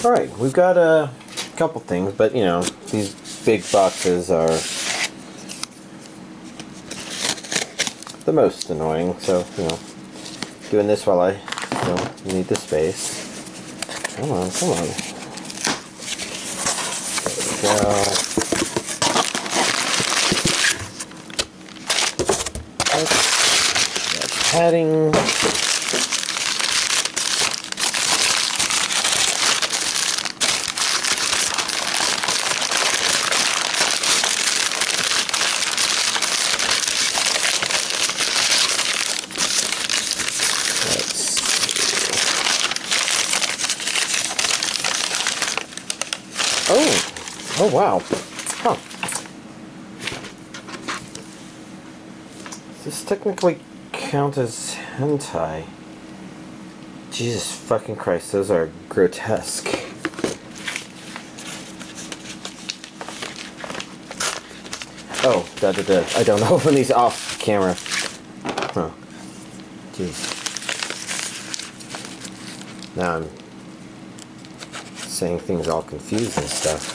Alright, we've got a couple things, but you know, these big boxes are the most annoying, so, you know, doing this while I don't need the space. Come on, come on. There we go. That's padding. Oh wow. Huh. Does this technically count as hentai? Jesus fucking Christ, those are grotesque. Oh, I don't open these off camera. Huh. Jeez. Now I'm saying things all confused and stuff.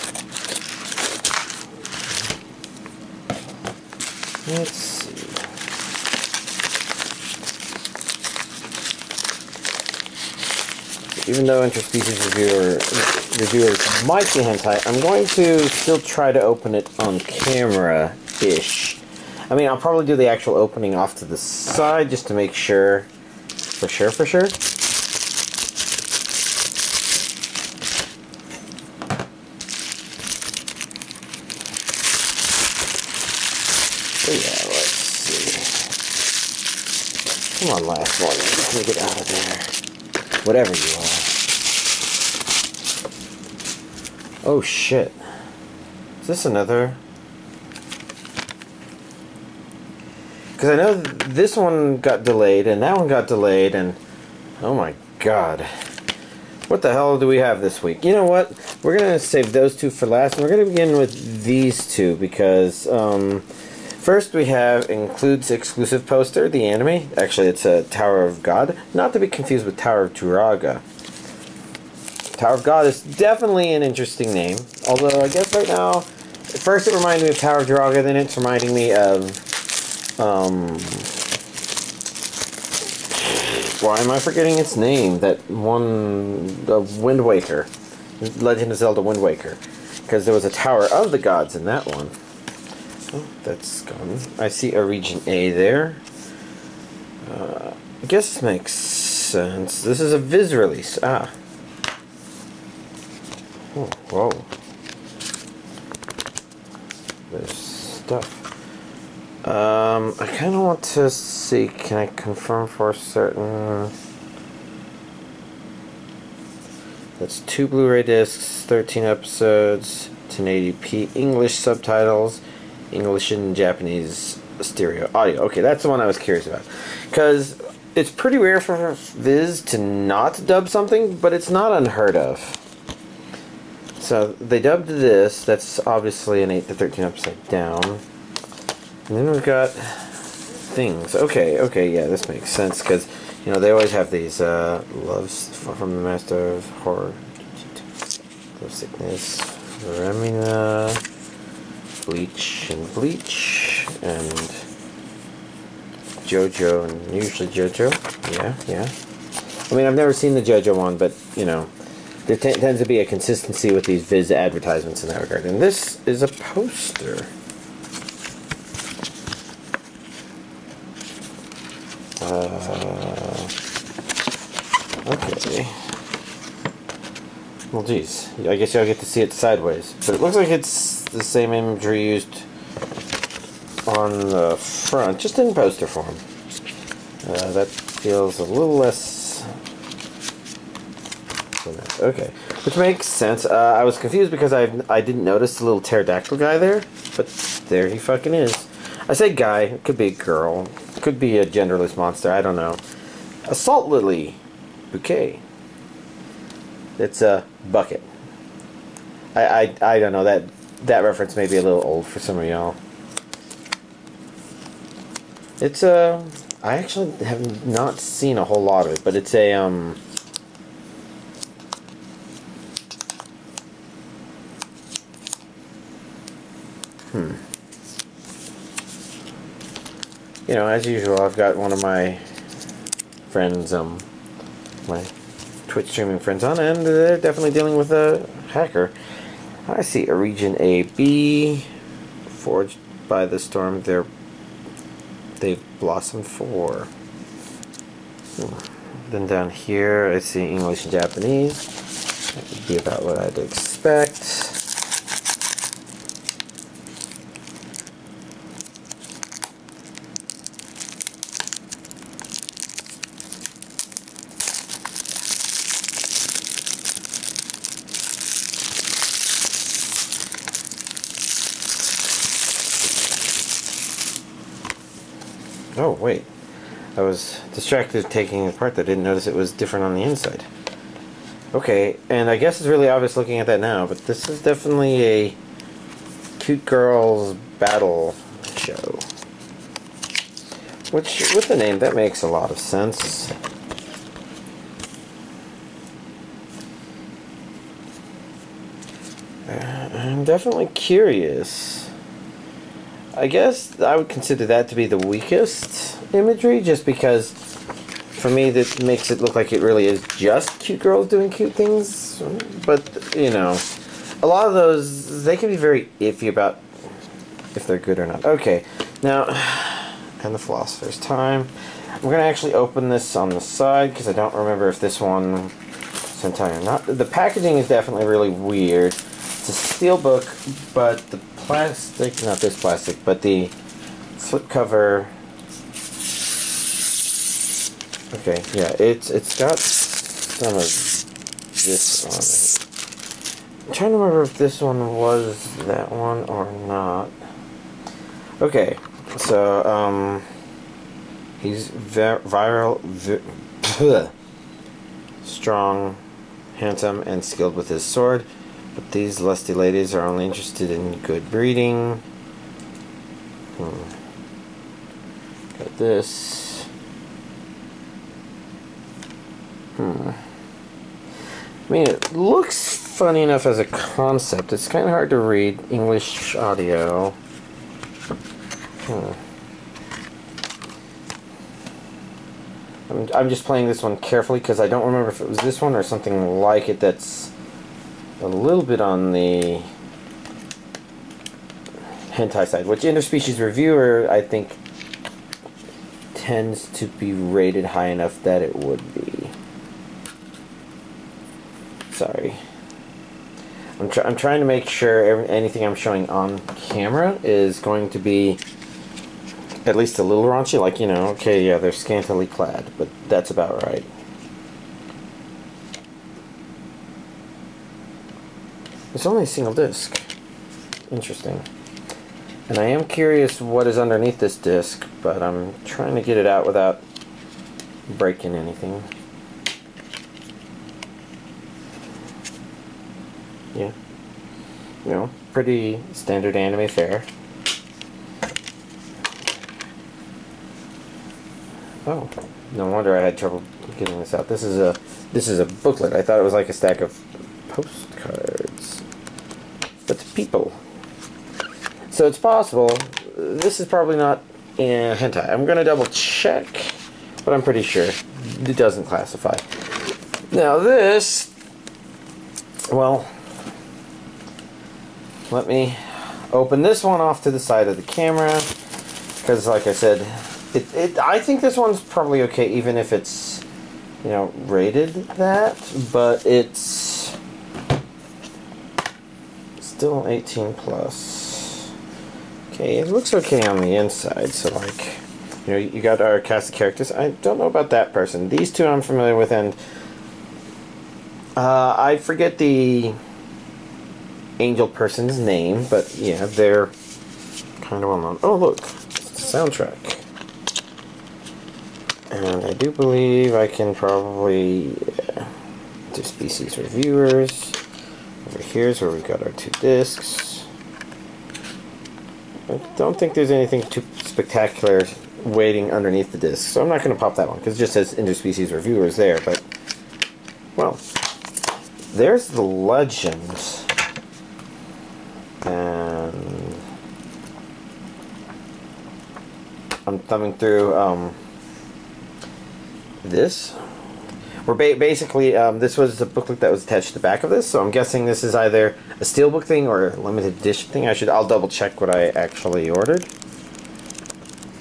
Let's see. Even though Interspecies Reviewers might be hentai, I'm going to still try to open it on camera-ish. I mean, I'll probably do the actual opening off to the side just to make sure. For sure. So yeah, let's see. Come on, last one. Let me get out of there. Whatever you are. Oh shit. Is this another? Because I know this one got delayed and that one got delayed and oh my god. What the hell do we have this week? You know what? We're going to save those two for last and we're going to begin with these two because first we have includes exclusive poster, the anime. Actually, it's a Tower of God. Not to be confused with Tower of Duraga. Tower of God is definitely an interesting name. Although, I guess right now, at first it reminded me of Tower of Duraga, then it's reminding me of, why am I forgetting its name? That one, Wind Waker. Legend of Zelda Wind Waker. Because there was a Tower of the Gods in that one. Oh, that's gone. I see a region A there. I guess this makes sense. This is a Viz release. Ah. Oh, whoa. There's stuff. I kind of want to see, can I confirm for certain? That's 2 Blu-ray discs, 13 episodes, 1080p, English subtitles, English and Japanese stereo audio. Okay, that's the one I was curious about. Because it's pretty rare for Viz to not dub something, but it's not unheard of. So they dubbed this. That's obviously an 8 to 13 upside down. And then we've got things. Okay, yeah, this makes sense because, you know, they always have these loves from the Master of Horror, Love Sickness, Remina, Bleach, and JoJo, and usually JoJo. Yeah. I mean, I've never seen the JoJo one, but, you know, there tends to be a consistency with these Viz advertisements in that regard. And this is a poster. Okay. Well, geez. I guess y'all get to see it sideways. But it looks like it's the same imagery used on the front, just in poster form. That feels a little less... Okay. Which makes sense. I was confused because I didn't notice the little pterodactyl guy there. But there he fucking is. I say guy. It could be a girl. It could be a genderless monster. I don't know. A salt lily. Bouquet. It's a bucket. I don't know. That reference may be a little old for some of y'all. It's a... I actually have not seen a whole lot of it, but it's a You know, as usual, I've got one of my friends, my Twitch streaming friends on, and they're definitely dealing with a hacker. I see a region AB, forged by the storm. They've blossomed for. Then down here, I see English and Japanese. That would be about what I'd expect. Oh, wait. I was distracted taking it apart. I didn't notice it was different on the inside. Okay, and I guess it's really obvious looking at that now, but this is definitely a cute girls battle show. Which, with the name, that makes a lot of sense. I'm definitely curious. I guess I would consider that to be the weakest imagery, just because for me that makes it look like it really is just cute girls doing cute things. But, you know, a lot of those, they can be very iffy about if they're good or not. Okay, now, and the Philosopher's time. I'm going to actually open this on the side, because I don't remember if this one is entire or not. The packaging is definitely really weird. It's a steelbook, but the plastic, not this plastic, but the slipcover. Okay, yeah, it's got some of this on it. I'm trying to remember if this one was that one or not. Okay, so he's strong, handsome, and skilled with his sword. But these lusty ladies are only interested in good breeding. Got this. I mean, it looks funny enough as a concept. It's kind of hard to read English audio. I'm just playing this one carefully because I don't remember if it was this one or something like it that's a little bit on the hentai side, which Interspecies Reviewer, I think, tends to be rated high enough that it would be. Sorry. I'm trying to make sure anything I'm showing on camera is going to be at least a little raunchy, like, you know, okay, yeah, they're scantily clad, but that's about right. It's only a single disc. Interesting. And I am curious what is underneath this disc, but I'm trying to get it out without breaking anything. Yeah. You know, pretty standard anime fare. Oh, no wonder I had trouble getting this out. This is a booklet. I thought it was like a stack of postcards. But people. So it's possible. This is probably not hentai. I'm going to double check, but I'm pretty sure it doesn't classify. Now this, well, let me open this one off to the side of the camera, because like I said, I think this one's probably okay, even if it's, you know, rated that, but it's still 18 plus. Okay, it looks okay on the inside, so like, you know, you got our cast of characters. I don't know about that person. These two I'm familiar with, and I forget the angel person's name, but yeah, they're kind of well known. Oh look, it's the soundtrack. And I do believe I can probably, Interspecies Reviewers. Over here's where we've got our 2 discs. I don't think there's anything too spectacular waiting underneath the disc, so I'm not going to pop that one, because it just says Interspecies Reviewers there, but, well, there's the legend. And thumbing through this. We're basically, this was the booklet that was attached to the back of this, so I'm guessing this is either a steelbook thing or a limited edition thing. I'll double check what I actually ordered.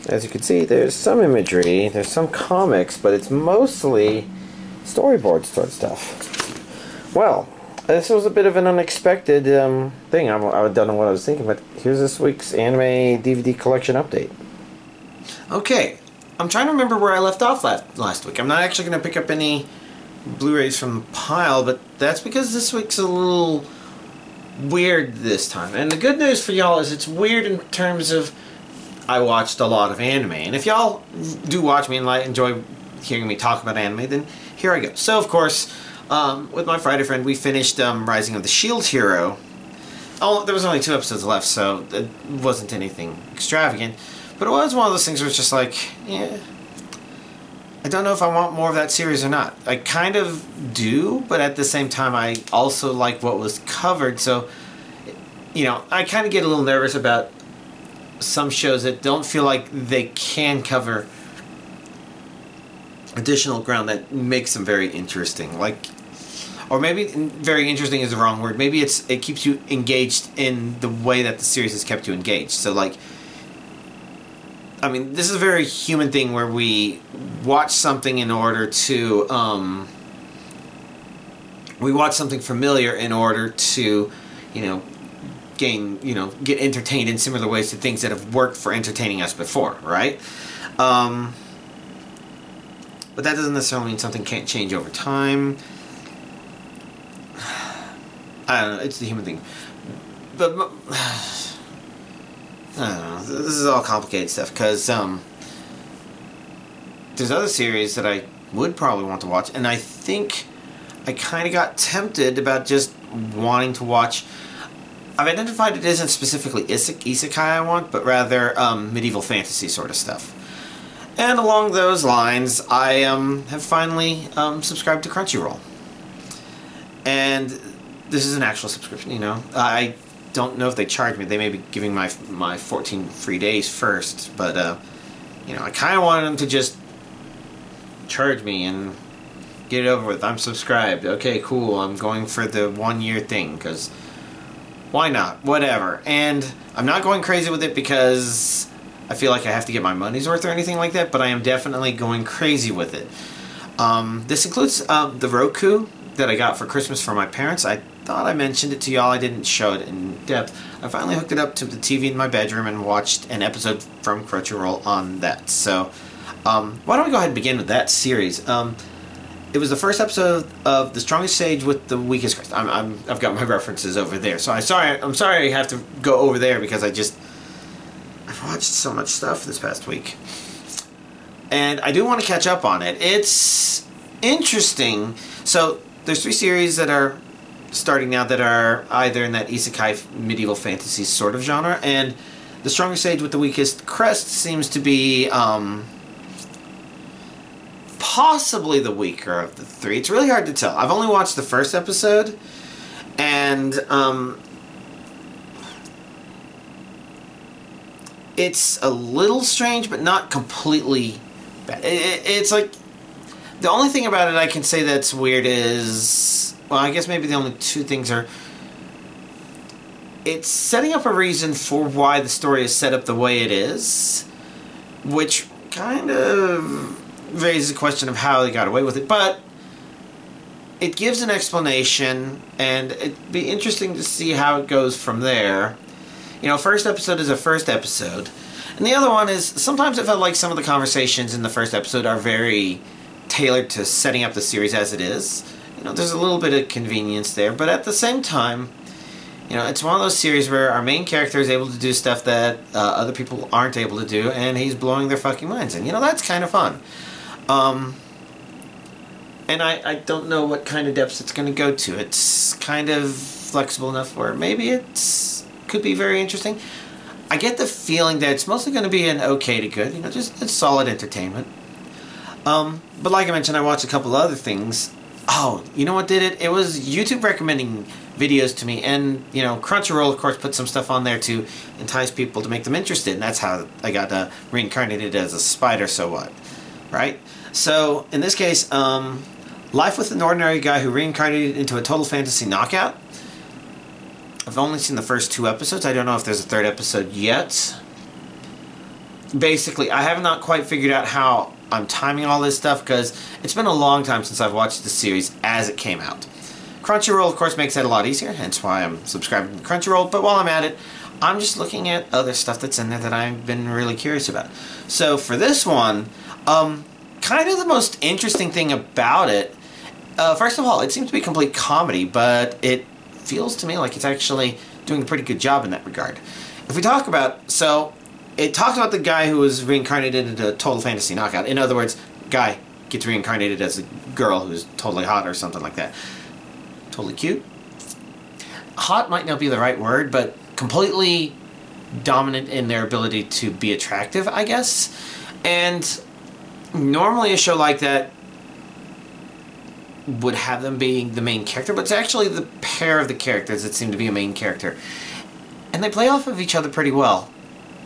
As you can see, there's some imagery, there's some comics, but it's mostly storyboard sort of stuff. Well, this was a bit of an unexpected thing. I don't know what I was thinking, but here's this week's anime DVD collection update. Okay. I'm trying to remember where I left off last week. I'm not actually going to pick up any Blu-rays from the pile, but that's because this week's a little weird this time. And the good news for y'all is it's weird in terms of I watched a lot of anime. And if y'all do watch me and enjoy hearing me talk about anime, then here I go. So, of course, with my Friday friend, we finished Rising of the Shield Hero. Oh, there was only 2 episodes left, so it wasn't anything extravagant. But it was one of those things where it's just like, yeah, I don't know if I want more of that series or not. I kind of do, but at the same time I also like what was covered, so, you know, I kind of get a little nervous about some shows that don't feel like they can cover additional ground that makes them very interesting. Like, or maybe very interesting is the wrong word. Maybe it keeps you engaged in the way that the series has kept you engaged. So, like, I mean, this is a very human thing where we watch something in order to, we watch something familiar in order to, you know, get entertained in similar ways to things that have worked for entertaining us before, right? But that doesn't necessarily mean something can't change over time. I don't know, it's the human thing. But I don't know, this is all complicated stuff, because there's other series that I would probably want to watch, and I think I kind of got tempted about just wanting to watch. I've identified it isn't specifically isekai I want, but rather medieval fantasy sort of stuff. And along those lines, I have finally subscribed to Crunchyroll. And this is an actual subscription, you know. I don't know if they charge me. They may be giving my 14 free days first, but you know, I kind of wanted them to just charge me and get it over with. I'm subscribed. Okay, cool. I'm going for the 1-year thing, because why not? Whatever. And I'm not going crazy with it because I feel like I have to get my money's worth or anything like that, but I am definitely going crazy with it. This includes the Roku that I got for Christmas for my parents. I thought I mentioned it to y'all. I didn't show it in depth. I finally hooked it up to the TV in my bedroom and watched an episode from Crunchyroll on that. So, why don't we go ahead and begin with that series? It was the first episode of The Strongest Sage with the Weakest Crest. I've got my references over there. So I'm sorry I have to go over there because I've watched so much stuff this past week. And I do want to catch up on it. It's interesting. So there's 3 series that are starting now that are either in that isekai medieval fantasy sort of genre, and The Strongest Sage with the Weakest Crest seems to be possibly the weaker of the 3. It's really hard to tell. I've only watched the first episode, and it's a little strange, but not completely bad. It's like, the only thing about it I can say that's weird is, well, I guess maybe the only 2 things are, it's setting up a reason for why the story is set up the way it is, which kind of raises a question of how they got away with it, but it gives an explanation, and it'd be interesting to see how it goes from there. You know, first episode is a first episode, and the other one is, sometimes it felt like some of the conversations in the first episode are very tailored to setting up the series as it is. You know, there's a little bit of convenience there, but at the same time, you know, it's one of those series where our main character is able to do stuff that other people aren't able to do, and he's blowing their fucking minds, and you know, that's kind of fun. And I don't know what kind of depths it's going to go to. It's kind of flexible enough where maybe could be very interesting. I get the feeling that it's mostly going to be an okay to good, you know, just it's solid entertainment. But like I mentioned, I watched a couple other things. Oh, you know what did it? It was YouTube recommending videos to me. And, you know, Crunchyroll, of course, put some stuff on there to entice people to make them interested. And that's how I got reincarnated as a spider, so what? Right? So, in this case, Life with an Ordinary Guy Who Reincarnated into a Total Fantasy Knockout. I've only seen the first 2 episodes. I don't know if there's a 3rd episode yet. Basically, I have not quite figured out how I'm timing all this stuff, because it's been a long time since I've watched the series as it came out. Crunchyroll, of course, makes that a lot easier, hence why I'm subscribing to Crunchyroll, but while I'm at it, I'm just looking at other stuff that's in there that I've been really curious about. So for this one, kind of the most interesting thing about it, first of all, it seems to be a complete comedy, but it feels to me like it's actually doing a pretty good job in that regard. If we talk about, so it talks about the guy who was reincarnated into a Total Fantasy Knockout. In other words, guy gets reincarnated as a girl who's totally hot or something like that. Totally cute. Hot might not be the right word, but completely dominant in their ability to be attractive, I guess. And normally a show like that would have them being the main character, but it's actually the pair of the characters that seem to be a main character. And they play off of each other pretty well.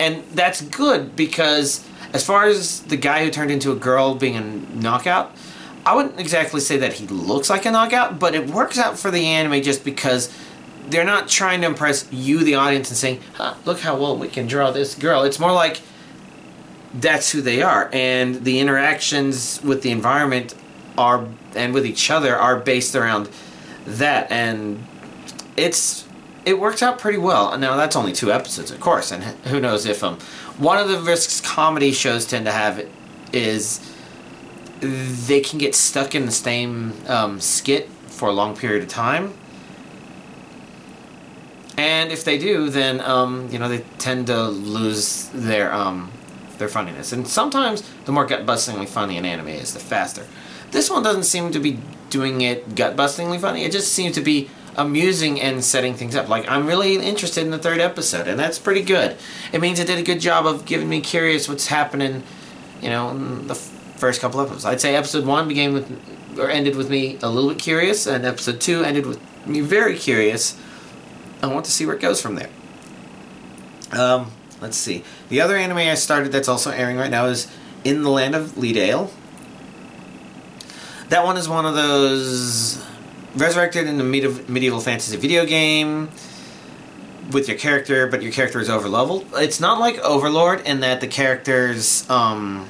And that's good, because as far as the guy who turned into a girl being a knockout, I wouldn't exactly say that he looks like a knockout, but it works out for the anime just because they're not trying to impress you, the audience, and saying, look how well we can draw this girl. It's more like that's who they are, and the interactions with the environment are, and with each other, are based around that, and it works out pretty well. Now, that's only 2 episodes, of course, and who knows if one of the risks comedy shows tend to have is they can get stuck in the same skit for a long period of time. And if they do, then you know, they tend to lose their funniness. And sometimes the more gut-bustingly funny an anime is, the faster. This one doesn't seem to be doing it gut-bustingly funny. It just seems to be amusing and setting things up. Like, I'm really interested in the 3rd episode, and that's pretty good. It means it did a good job of giving me curious what's happening, you know, in the first couple episodes. I'd say episode 1 ended with me a little bit curious, and episode 2 ended with me very curious. I want to see where it goes from there. Let's see. The other anime I started that's also airing right now is In the Land of Lydale. That one is one of those resurrected in a medieval fantasy video game with your character, but your character is overleveled. It's not like Overlord in that the characters a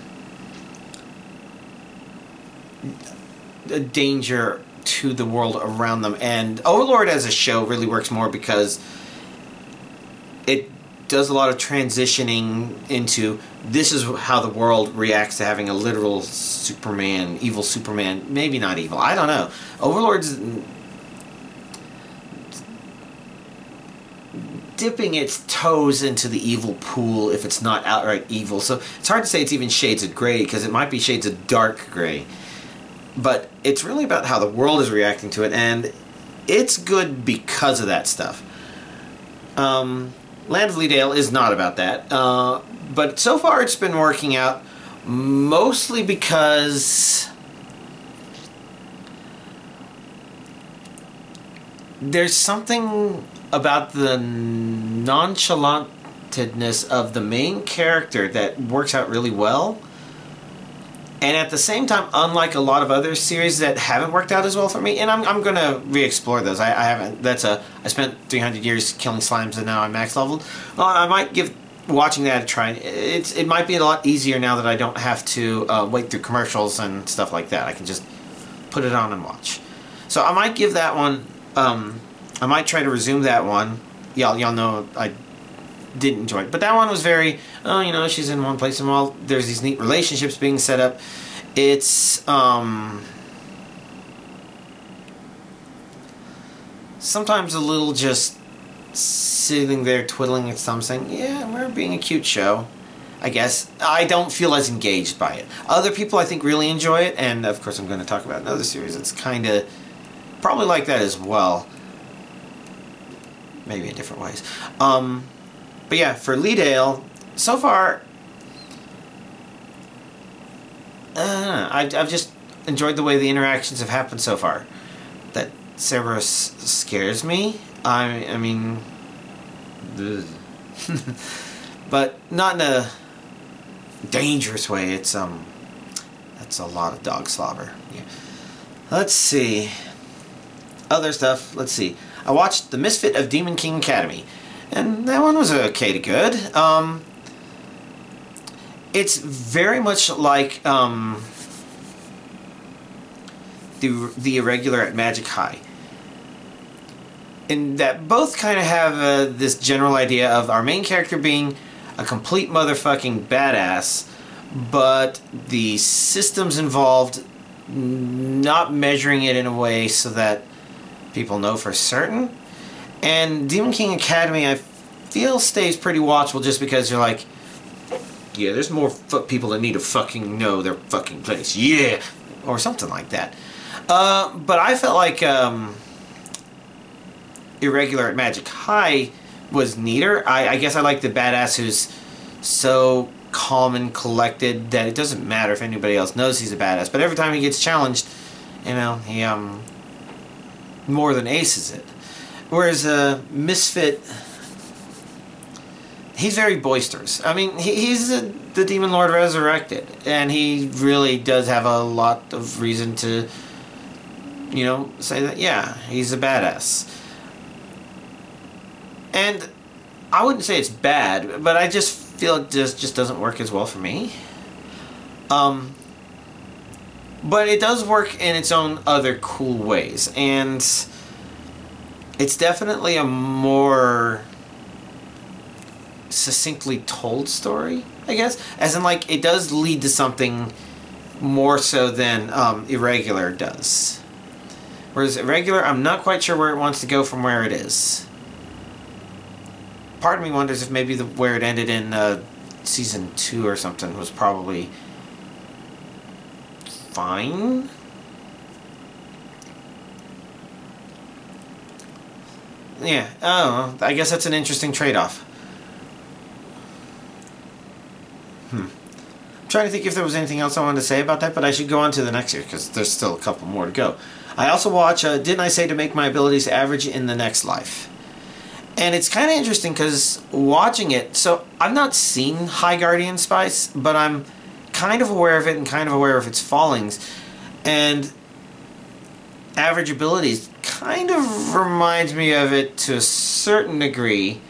danger to the world around them, and Overlord as a show really works more because it does a lot of transitioning into this is how the world reacts to having a literal Superman, evil Superman, maybe not evil, I don't know. Overlord's dipping its toes into the evil pool if it's not outright evil, so it's hard to say it's even shades of gray, because it might be shades of dark gray. But it's really about how the world is reacting to it, and it's good because of that stuff. Land of Lydale is not about that, but so far it's been working out mostly because there's something about the nonchalantedness of the main character that works out really well. And at the same time, unlike a lot of other series that haven't worked out as well for me, and I'm going to re-explore those. I haven't. I spent 300 years killing slimes, and now I'm max leveled. Well, I might give watching that a try. It might be a lot easier now that I don't have to wait through commercials and stuff like that. I can just put it on and watch. So I might give that one. I might try to resume that one. Y'all know I didn't enjoy it, but that one was very, oh, you know, she's in one place and while there's these neat relationships being set up, it's sometimes a little just sitting there twiddling its thumb saying, yeah, we're being a cute show, I guess. I don't feel as engaged by it. Other people I think really enjoy it, and of course I'm going to talk about another series that's kind of probably like that as well, maybe in different ways. But yeah, for Lydale, so far, I've just enjoyed the way the interactions have happened so far. That Cerberus scares me. I mean, but not in a dangerous way. It's that's a lot of dog slobber. Yeah. Let's see. Other stuff. Let's see. I watched The Misfit of Demon King Academy, and that one was okay to good. It's very much like the Irregular at Magic High, in that both kind of have this general idea of our main character being a complete motherfucking badass, but the systems involved not measuring it in a way so that people know for certain. And Demon King Academy, I feel, stays pretty watchable just because you're like, yeah, there's more people that need to fucking know their fucking place. Yeah! Or something like that. But I felt like Irregular at Magic High was neater. I guess I like the badass who's so calm and collected that it doesn't matter if anybody else knows he's a badass. But every time he gets challenged, you know, he more than aces it. Whereas Misfit, he's very boisterous. I mean, he's the Demon Lord resurrected, and he really does have a lot of reason to, you know, say that, yeah, he's a badass. And I wouldn't say it's bad, but I just feel it just doesn't work as well for me. But it does work in its own other cool ways, and it's definitely a more succinctly told story, I guess. As in, like, it does lead to something more so than Irregular does. Whereas Irregular, I'm not quite sure where it wants to go from where it is. Part of me wonders if maybe where it ended in season 2 or something was probably fine. Yeah, I don't know. I guess that's an interesting trade-off. I'm trying to think if there was anything else I wanted to say about that, but I should go on to the next year because there's still a couple more to go. I also watch Didn't I Say to Make My Abilities Average in the Next Life? And it's kind of interesting because watching it, so I've not seen High Guardian Spice, but I'm kind of aware of it and kind of aware of its fallings. And Average Abilities kind of reminds me of it to a certain degree,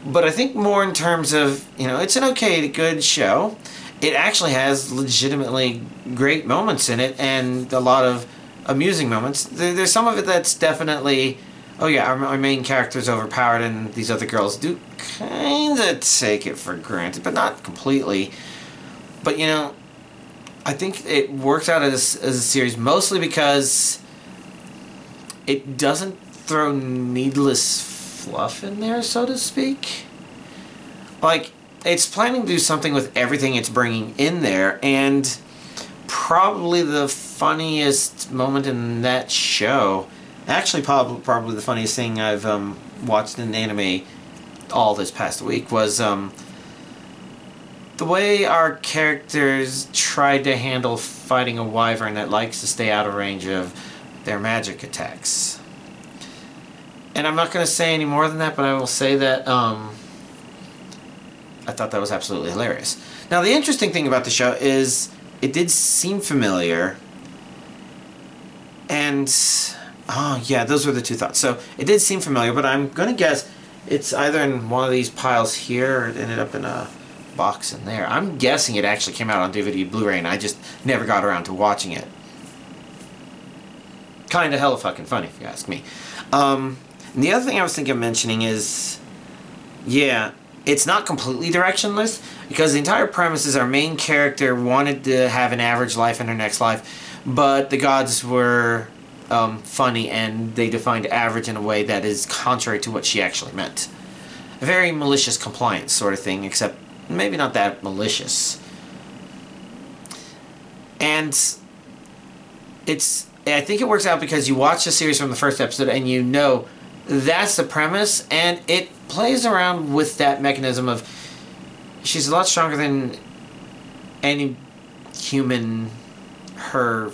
but I think more in terms of, you know, it's an okay to good show. It actually has legitimately great moments in it and a lot of amusing moments. There's some of it that's definitely, oh yeah, our main character's overpowered and these other girls do kind of take it for granted, but not completely. But, you know, I think it works out as a series mostly because it doesn't throw needless fluff in there, so to speak. Like, it's planning to do something with everything it's bringing in there, and probably the funniest moment in that show, actually probably the funniest thing I've watched in anime all this past week, was the way our characters tried to handle fighting a wyvern that likes to stay out of range of their magic attacks. And I'm not going to say any more than that, but I will say that I thought that was absolutely hilarious. Now, the interesting thing about the show is it did seem familiar, and oh yeah, those were the two thoughts. So it did seem familiar, but I'm going to guess it's either in one of these piles here or it ended up in a box in there. I'm guessing it actually came out on DVD Blu-ray and I just never got around to watching it. Kinda hella fucking funny if you ask me. And the other thing I was thinking of mentioning is, yeah, it's not completely directionless because the entire premise is our main character wanted to have an average life in her next life, but the gods were funny and they defined average in a way that is contrary to what she actually meant. A very malicious compliance sort of thing, except maybe not that malicious. And I think it works out because you watch the series from the first episode and you know that's the premise, and it plays around with that mechanism of she's a lot stronger than any human her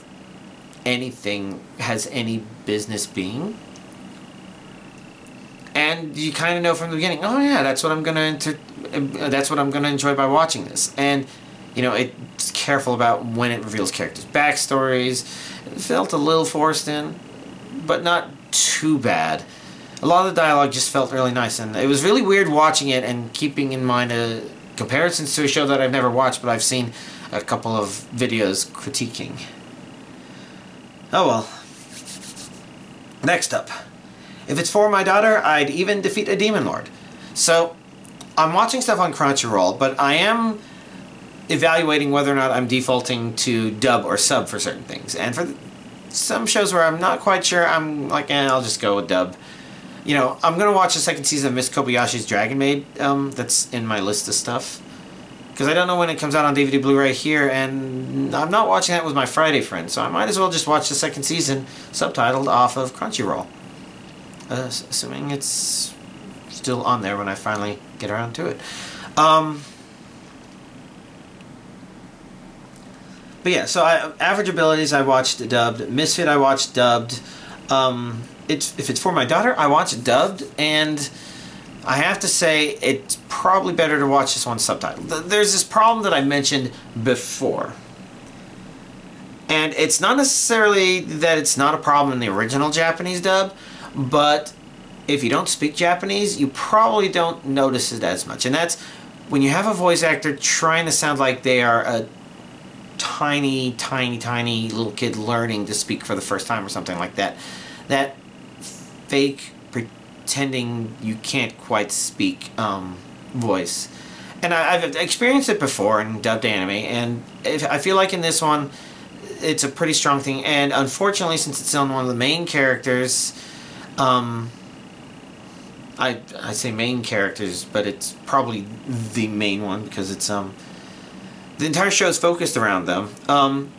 anything has any business being. And you kind of know from the beginning, oh yeah, that's what I'm gonna enjoy by watching this. And you know, it's careful about when it reveals characters' backstories. It felt a little forced in, but not too bad. A lot of the dialogue just felt really nice, and it was really weird watching it and keeping in mind comparisons to a show that I've never watched, but I've seen a couple of videos critiquing. Oh well. Next up. If it's for my daughter, I'd even defeat a demon lord. So, I'm watching stuff on Crunchyroll, but I am evaluating whether or not I'm defaulting to dub or sub for certain things. And for some shows where I'm not quite sure, I'm like, I'll just go with dub. You know, I'm going to watch the second season of Miss Kobayashi's Dragon Maid. That's in my list of stuff. Because I don't know when it comes out on DVD Blu-ray here, and I'm not watching that with my Friday friend, so I might as well just watch the second season subtitled off of Crunchyroll. Assuming it's still on there when I finally get around to it. But yeah, so Average Abilities I watched dubbed. Misfit I watched dubbed. If it's for my daughter, I watch it dubbed, and I have to say it's probably better to watch this one subtitled. There's this problem that I mentioned before. And it's not necessarily that it's not a problem in the original Japanese dub, but if you don't speak Japanese, you probably don't notice it as much. And that's when you have a voice actor trying to sound like they are a tiny, tiny, tiny little kid learning to speak for the first time or something like that. That fake pretending you can't quite speak voice. And I've experienced it before in dubbed anime, and I feel like in this one it's a pretty strong thing. And unfortunately, since it's on one of the main characters, I say main characters, but it's probably the main one because it's the entire show is focused around them.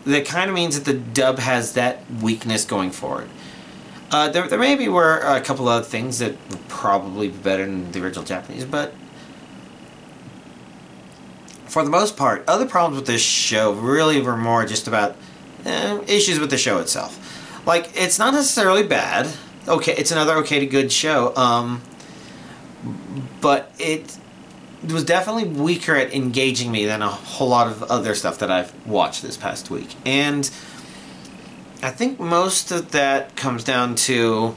That kind of means that the dub has that weakness going for it. There maybe were a couple other things that would probably be better than the original Japanese, but for the most part, other problems with this show really were more just about issues with the show itself. Like, it's not necessarily bad. Okay, it's another okay to good show, but it was definitely weaker at engaging me than a whole lot of other stuff that I've watched this past week. And I think most of that comes down to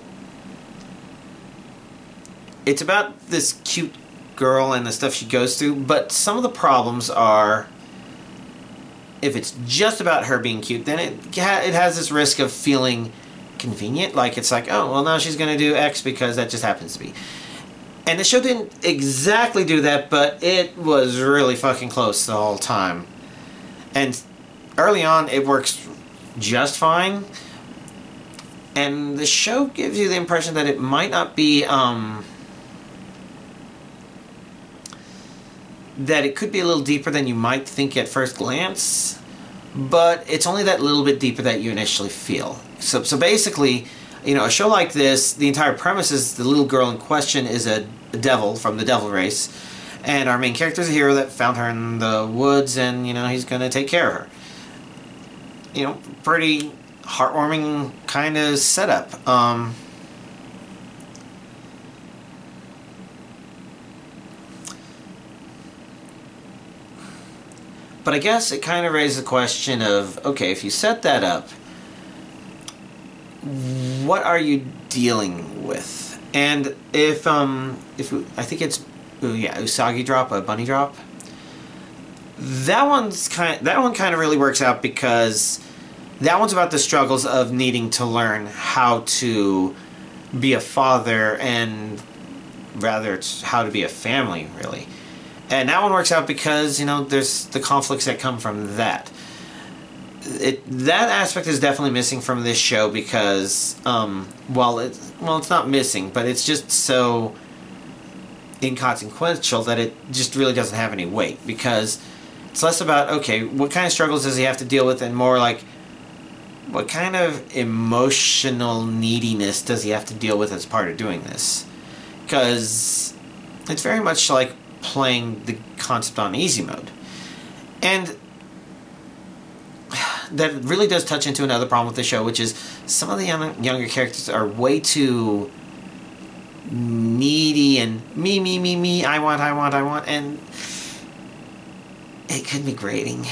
it's about this cute girl and the stuff she goes through, but some of the problems are if it's just about her being cute, then it has this risk of feeling convenient, like it's like, oh, well, now she's going to do X because that just happens to be. And the show didn't exactly do that, but it was really fucking close the whole time. And early on, it works just fine. And the show gives you the impression that it might not be, that it could be a little deeper than you might think at first glance, but it's only that little bit deeper that you initially feel. So basically, you know, a show like this, the entire premise is the little girl in question is a devil from the devil race, and our main character is a hero that found her in the woods, and, you know, he's going to take care of her. You know, pretty heartwarming kind of setup. But I guess it kind of raises the question of, okay, if you set that up, what are you dealing with? And if I think it's Usagi drop, a bunny drop. That one kind of really works out because that one's about the struggles of needing to learn how to be a father, and rather it's how to be a family, really. And that one works out because, you know, there's the conflicts that come from that. That aspect is definitely missing from this show because, well, it's not missing, but it's just so inconsequential that it just really doesn't have any weight, because it's less about, okay, what kind of struggles does he have to deal with, and more like, what kind of emotional neediness does he have to deal with as part of doing this? Because it's very much like playing the concept on easy mode. And that really does touch into another problem with the show, which is some of the younger characters are way too needy and me, I want, and it could be grating.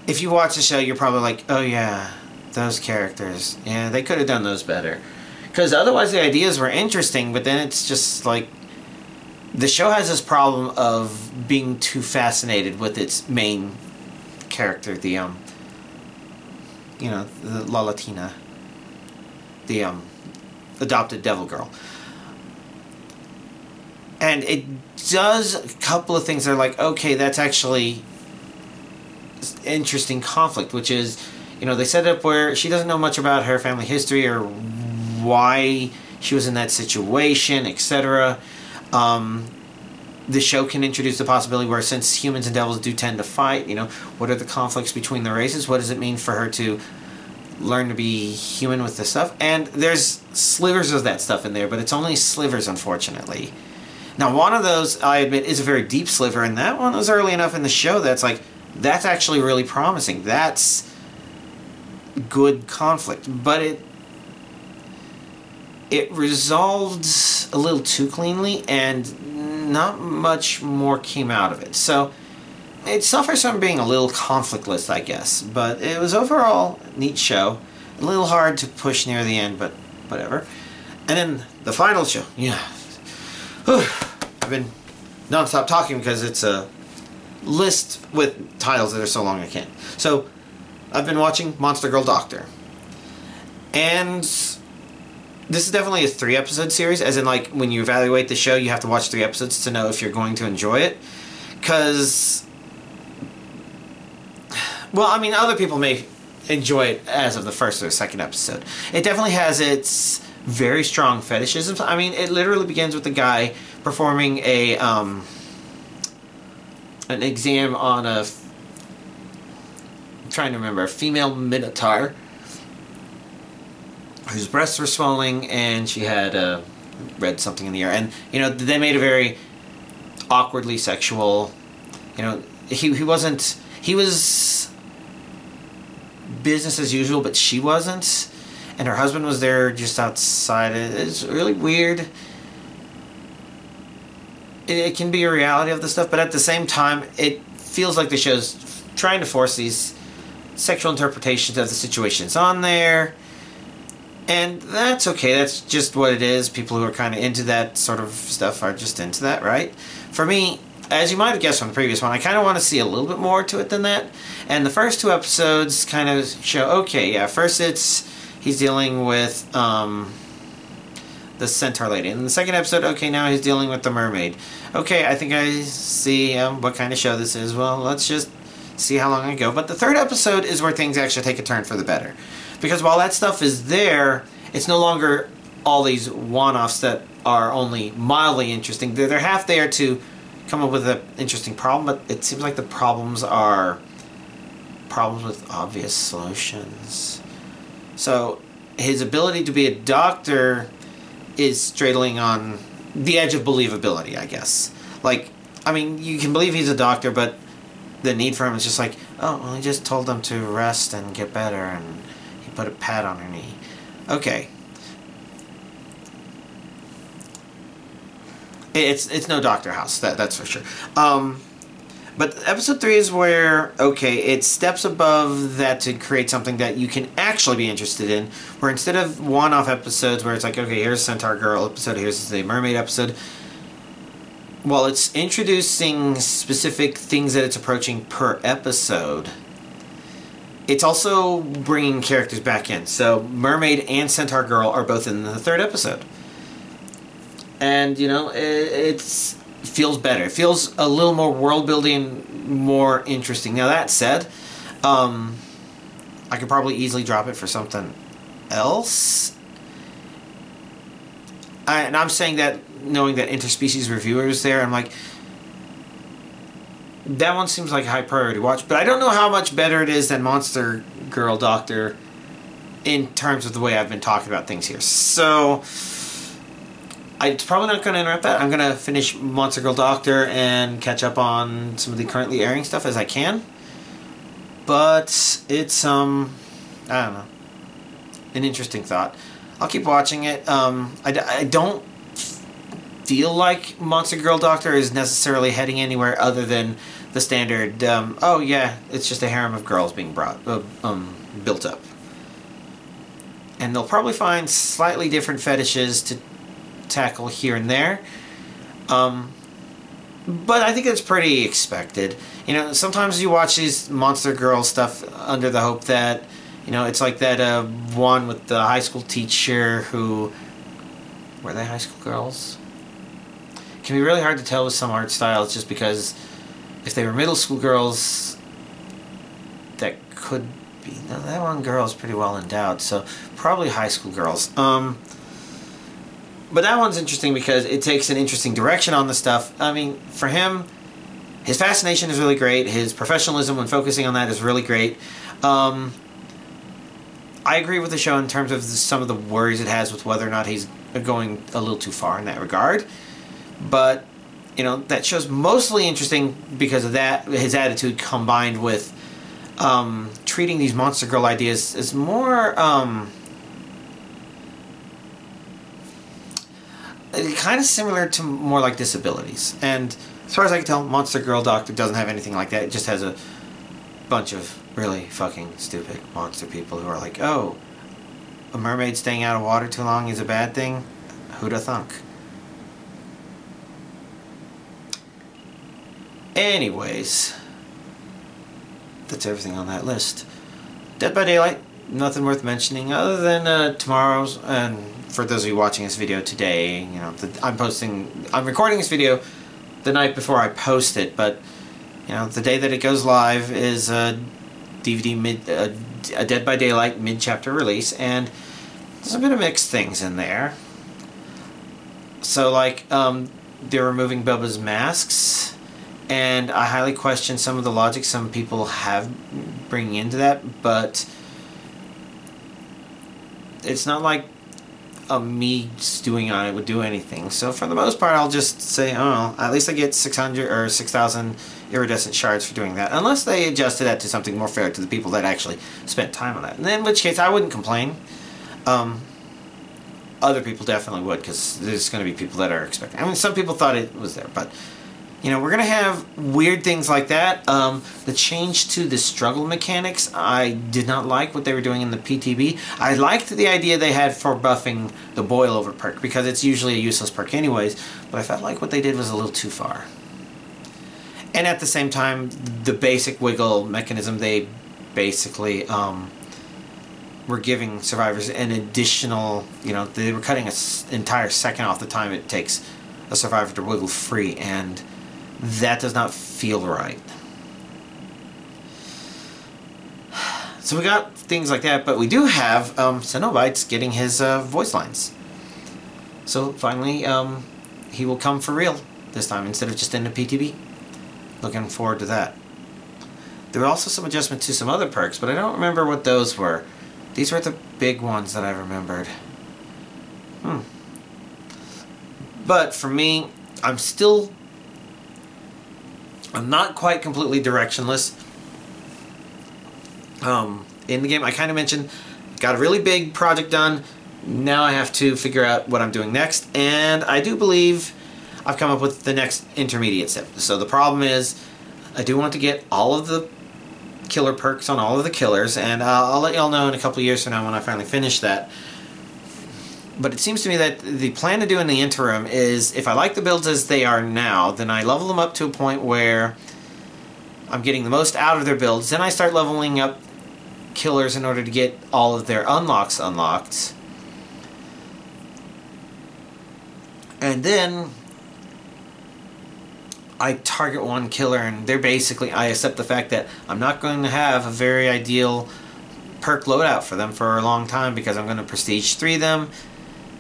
If you watch the show, you're probably like, oh yeah, those characters, yeah, they could have done those better. Because otherwise the ideas were interesting, but then it's just like, the show has this problem of being too fascinated with its main character, the La Latina, the adopted devil girl. And it does a couple of things that are like, okay, that's actually interesting conflict, which is, they set it up where she doesn't know much about her family history or why she was in that situation, etc. The show can introduce the possibility where, since humans and devils do tend to fight, what are the conflicts between the races? What does it mean for her to learn to be human with this stuff? And there's slivers of that stuff in there, but it's only slivers, unfortunately. Now, one of those, I admit, is a very deep sliver, and that one was early enough in the show that's like, that's actually really promising. That's good conflict, but it resolved a little too cleanly, and not much more came out of it. So it suffers from being a little conflictless, I guess. But it was overall a neat show. A little hard to push near the end, but whatever. And then the final show. Yeah. Whew. I've been non-stop talking because it's a list with titles that are so long I can't. So I've been watching Monster Girl Doctor. And this is definitely a 3-episode series, as in, like, when you evaluate the show, you have to watch 3 episodes to know if you're going to enjoy it. Because, well, I mean, other people may enjoy it as of the first or second episode. It definitely has its very strong fetishism. I mean, it literally begins with the guy performing an exam on I'm trying to remember, a female minotaur whose breasts were swelling, and she had read something in the air. And, they made a very awkwardly sexual, he was business as usual, but she wasn't. And her husband was there just outside. It's really weird. It can be a reality of the stuff, but at the same time, it feels like the show's trying to force these sexual interpretations of the situations on there. And that's okay, that's just what it is. People who are kind of into that sort of stuff are just into that, right? For me, as you might have guessed from the previous one, I kind of want to see a little bit more to it than that. And the first 2 episodes kind of show, okay, yeah, first he's dealing with the centaur lady. And in the second episode, okay, now he's dealing with the mermaid. Okay, I think I see what kind of show this is. Well, let's just see how long I go. But the 3rd episode is where things actually take a turn for the better. Because while that stuff is there, it's no longer all these one-offs that are only mildly interesting. They're half there to come up with an interesting problem, but it seems like the problems are problems with obvious solutions. So his ability to be a doctor is straddling on the edge of believability, I guess. Like, I mean, you can believe he's a doctor, but the need for him is just like, oh, well, he just told them to rest and get better, and he put a pad on her knee. Okay. It's no Doctor House, that's for sure. But episode 3 is where, okay, it steps above that to create something that you can actually be interested in, where instead of one-off episodes where it's like, okay, here's Centaur Girl episode, here's the Mermaid episode, while it's introducing specific things that it's approaching per episode, it's also bringing characters back in. So Mermaid and Centaur Girl are both in the 3rd episode. And, it feels better. It feels a little more world-building, more interesting. Now, that said, I could probably easily drop it for something else. And I'm saying that knowing that Interspecies Reviewers there, I'm like, that one seems like a high priority watch. But I don't know how much better it is than Monster Girl Doctor in terms of the way I've been talking about things here. So it's probably not going to interrupt that. I'm going to finish Monster Girl Doctor and catch up on some of the currently airing stuff as I can. but it's I don't know, an interesting thought. I'll keep watching it. I don't feel like Monster Girl Doctor is necessarily heading anywhere other than the standard, oh yeah, it's just a harem of girls being built up. And they'll probably find slightly different fetishes to tackle here and there. But I think it's pretty expected. You know, sometimes you watch these Monster Girl stuff under the hope that, you know, it's like that one with the high school teacher who... Were they high school girls? It can be really hard to tell with some art styles just because if they were middle school girls, that could be... No, that one girl's pretty well endowed, so probably high school girls. But that one's interesting because it takes an interesting direction on the stuff. I mean, for him, his fascination is really great. His professionalism when focusing on that is really great. I agree with the show in terms of some of the worries it has with whether or not he's going a little too far in that regard. But, you know, that show's mostly interesting because of that, his attitude combined with treating these Monster Girl ideas as more... kind of similar to more like disabilities. And as far as I can tell, Monster Girl Doctor doesn't have anything like that. It just has a bunch of really fucking stupid monster people who are like, oh, a mermaid staying out of water too long is a bad thing? Who'da thunk? Anyways, that's everything on that list. Dead by Daylight, nothing worth mentioning other than tomorrow's, and for those of you watching this video today, you know, I'm recording this video the night before I post it, but, you know, the day that it goes live is a DVD a Dead by Daylight mid-chapter release, and there's a bit of mixed things in there. So, like, they're removing Bubba's masks, and I highly question some of the logic some people have bringing into that, but it's not like me stewing on it would do anything. So for the most part, I'll just say, oh, well, at least I get 600 or 6,000 iridescent shards for doing that, unless they adjusted that to something more fair to the people that actually spent time on that. And in which case, I wouldn't complain. Other people definitely would, because there's going to be people that are expecting. I mean, some people thought it was there, but you know, we're going to have weird things like that. The change to the struggle mechanics, I did not like what they were doing in the PTB. I liked the idea they had for buffing the boil over perk, because it's usually a useless perk anyways, but I felt like what they did was a little too far. And at the same time, the basic wiggle mechanism, they basically were giving survivors an additional, you know, they were cutting an entire second off the time it takes a survivor to wiggle free, and that does not feel right. So we got things like that, but we do have Cenobites getting his voice lines. So finally, he will come for real this time instead of just in the PTB. Looking forward to that. There were also some adjustments to some other perks, but I don't remember what those were. These were the big ones that I remembered. But for me, I'm not quite completely directionless. In the game, I kind of mentioned, got a really big project done. Now I have to figure out what I'm doing next, and I do believe I've come up with the next intermediate step. So the problem is, I do want to get all of the killer perks on all of the killers, and I'll let y'all know in a couple of years from now when I finally finish that. But it seems to me that the plan to do in the interim is, if I like the builds as they are now, then I level them up to a point where I'm getting the most out of their builds. Then I start leveling up killers in order to get all of their unlocks unlocked. And then I target one killer, and they're basically, I accept the fact that I'm not going to have a very ideal perk loadout for them for a long time, because I'm going to prestige 3 them.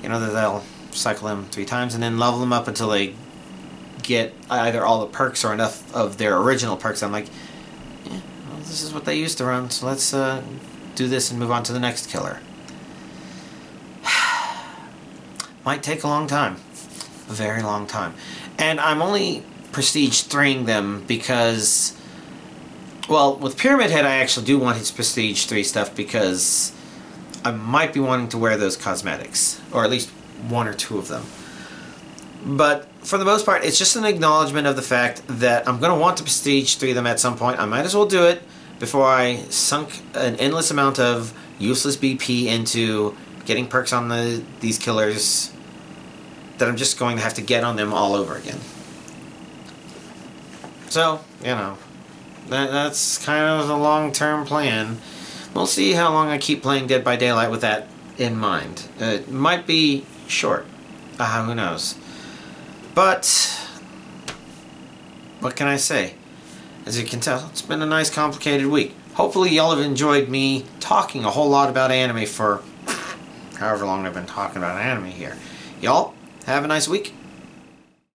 You know, that they'll cycle them 3 times and then level them up until they get either all the perks or enough of their original perks. I'm like, yeah, well, this is what they used to run, so let's do this and move on to the next killer. Might take a long time. A very long time. And I'm only prestige 3ing them because Well, with Pyramid Head, I actually do want his Prestige 3 stuff because I might be wanting to wear those cosmetics, or at least one or two of them. But for the most part, it's just an acknowledgement of the fact that I'm going to want to Prestige 3 them at some point. I might as well do it before I sunk an endless amount of useless BP into getting perks on these killers that I'm just going to have to get on them all over again. So, you know, that's kind of a long-term plan. We'll see how long I keep playing Dead by Daylight with that in mind. It might be short. Who knows? But what can I say? As you can tell, it's been a nice, complicated week. Hopefully y'all have enjoyed me talking a whole lot about anime for however long I've been talking about anime here. Y'all, have a nice week.